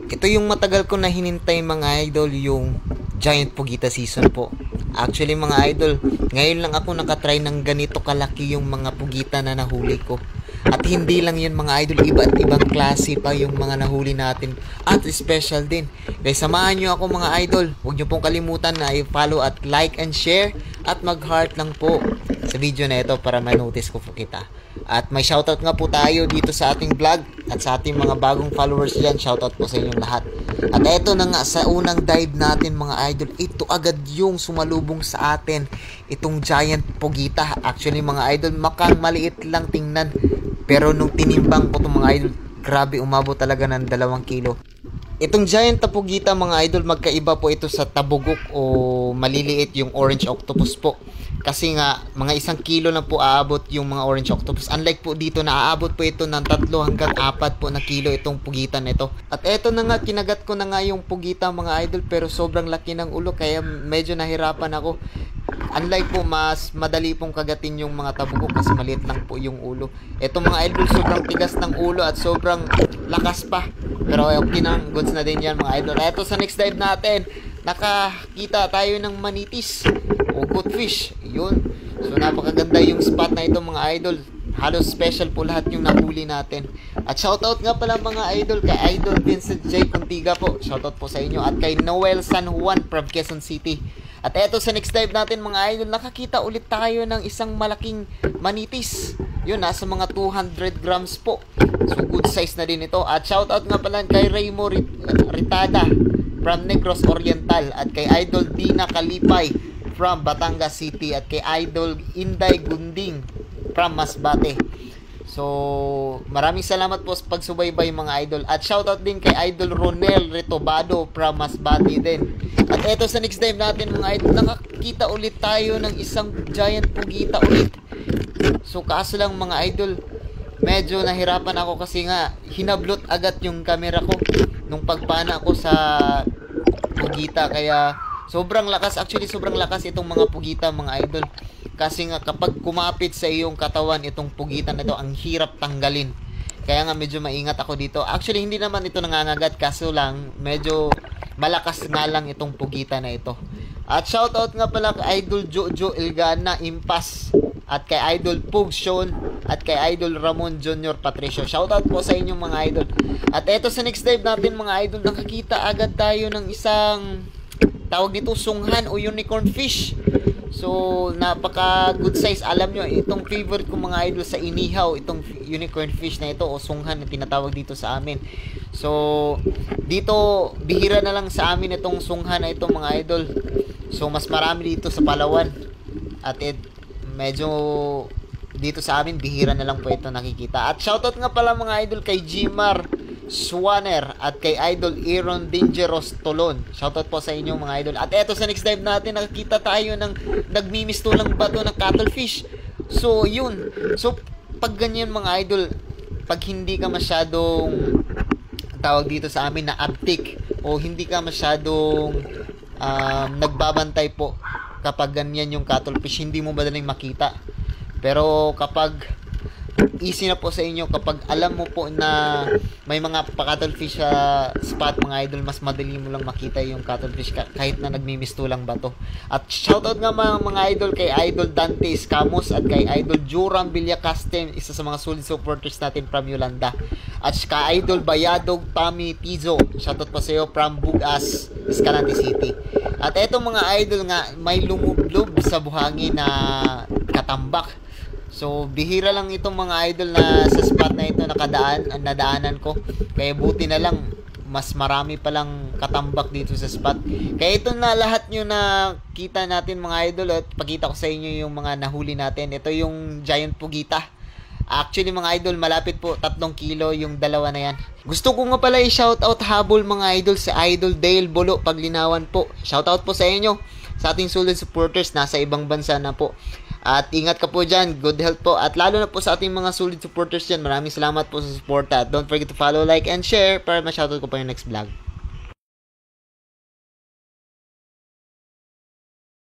Ito yung matagal ko na hinintay mga idol, yung Giant Pugita season po. Actually mga idol, ngayon lang ako nakatry ng ganito kalaki yung mga pugita na nahuli ko. At hindi lang yun mga idol, iba't ibang klase pa yung mga nahuli natin. At special din. Kaya samahan nyo ako mga idol. Huwag nyo pong kalimutan na i-follow at like and share. At mag-heart lang po sa video na ito para ma-notice ko po kita. At may shoutout nga po tayo dito sa ating vlog. At sa ating mga bagong followers dyan, shoutout po sa inyong lahat. At eto na nga sa unang dive natin mga idol, ito agad yung sumalubong sa atin. Itong Giant Pugita. Actually mga idol, makang maliit lang tingnan. Pero nung tinimbang ko itong mga idol, grabe, umabot talaga ng 2 kilo. Itong Giant Pugita mga idol, magkaiba po ito sa tabugok o maliliit yung orange octopus po. Kasi nga, mga 1 kilo lang po aabot yung mga orange octopus. Unlike po dito, naaabot po ito ng 3 hanggang 4 po na kilo itong pugita na ito. At eto na nga, kinagat ko na nga yung pugita mga idol, pero sobrang laki ng ulo, kaya medyo nahirapan ako. Unlike po, mas madali pong kagatin yung mga tabugok kasi maliit lang po yung ulo. Ito mga idol, sobrang tigas ng ulo at sobrang lakas pa. Pero okay na, goods na din yan mga idol. Ito sa next dive natin, nakakita tayo ng manitis o goldfish. Yun. So napakaganda yung spot na ito mga idol. Halos special po lahat yung nahuli natin. At shoutout nga pala mga idol kay Idol Vincent J. Contiga po. Shoutout po sa inyo. At kay Noel San Juan from Quezon City. At eto sa next dive natin mga idol, nakakita ulit tayo ng isang malaking manitis. Yun, nasa mga 200 grams po. So good size na din ito. At shoutout nga pala kay Raymo Ritada from Negros Oriental. At kay Idol Dina Kalipay from Batangas City. At kay Idol Inday Gunding from Masbate. So, maraming salamat po sa pagsubaybay mga idol. At shoutout din kay Idol Ronel Retobado from Masbate din. At eto sa next dive natin mga idol, nakakita ulit tayo ng isang Giant Pugita ulit. So, kaso lang mga idol, medyo nahirapan ako kasi nga hinablot agad yung camera ko nung pagpana ko sa pugita. Kaya sobrang lakas, actually sobrang lakas itong mga pugita mga idol. Kasi nga kapag kumapit sa iyong katawan itong pugita na ito, ang hirap tanggalin. Kaya nga medyo maingat ako dito. Actually hindi naman ito nangangagat, kaso lang medyo malakas nga lang itong pugita na ito. At shoutout nga pala kay Idol Jojo Ilgana Impas. At kay Idol Pug Sean. At kay Idol Ramon Jr. Patricio. Shoutout po sa inyong mga idol. At eto sa next dive natin mga idol, nakakita agad tayo ng isang tawag dito sunghan o unicorn fish. So, napaka good size. Alam nyo, itong favorite ko mga idol sa inihaw, itong unicorn fish na ito o sunghan na tinatawag dito sa amin. So, dito, bihira na lang sa amin itong sunghan na ito mga idol. So, mas marami dito sa Palawan. At medyo dito sa amin, bihira na lang po ito nakikita. At shoutout nga pala mga idol kay Gmar Swanner at kay Idol Aaron Dangerous Tolon. Shoutout po sa inyo mga idol. At eto sa next dive natin, nakikita tayo ng nagmimistulang bato ng cuttlefish. So yun. So pag ganyan mga idol, pag hindi ka masyadong tawag dito sa amin na abtik o hindi ka masyadong nagbabantay po kapag ganyan yung cuttlefish, hindi mo madaling makita. Pero kapag easy na po sa inyo, kapag alam mo po na may mga cuttlefish sa spot mga idol, mas madali mo lang makita yung cuttlefish kahit na nagmimistulang bato. At shoutout nga mga idol kay Idol Dante Escamos at kay Idol Joram Villacastem, isa sa mga solid supporters natin from Yolanda. At kay Idol Bayadog Tommy Tizo, shoutout po sa iyo from Bugas, Escalante City. At eto mga idol nga, may lumublob sa buhangin na katambak. So, bihira lang itong mga idol na sa spot na ito nadaanan ko. Kaya buti na lang, mas marami palang katambak dito sa spot. Kaya ito na lahat nyo na kita natin mga idol at pakita ko sa inyo yung mga nahuli natin. Ito yung Giant Pugita. Actually mga idol, malapit po 3 kilo yung dalawa na yan. Gusto ko nga pala i-shoutout habol mga idol sa Idol Dale Bolo Paglinawan po. Shoutout po sa inyo, sa ating solid supporters, nasa ibang bansa na po. At ingat ka po dyan, good health po. At lalo na po sa ating mga solid supporters dyan, maraming salamat po sa support. At don't forget to follow, like, and share para ma-shoutout ko pa yung next vlog.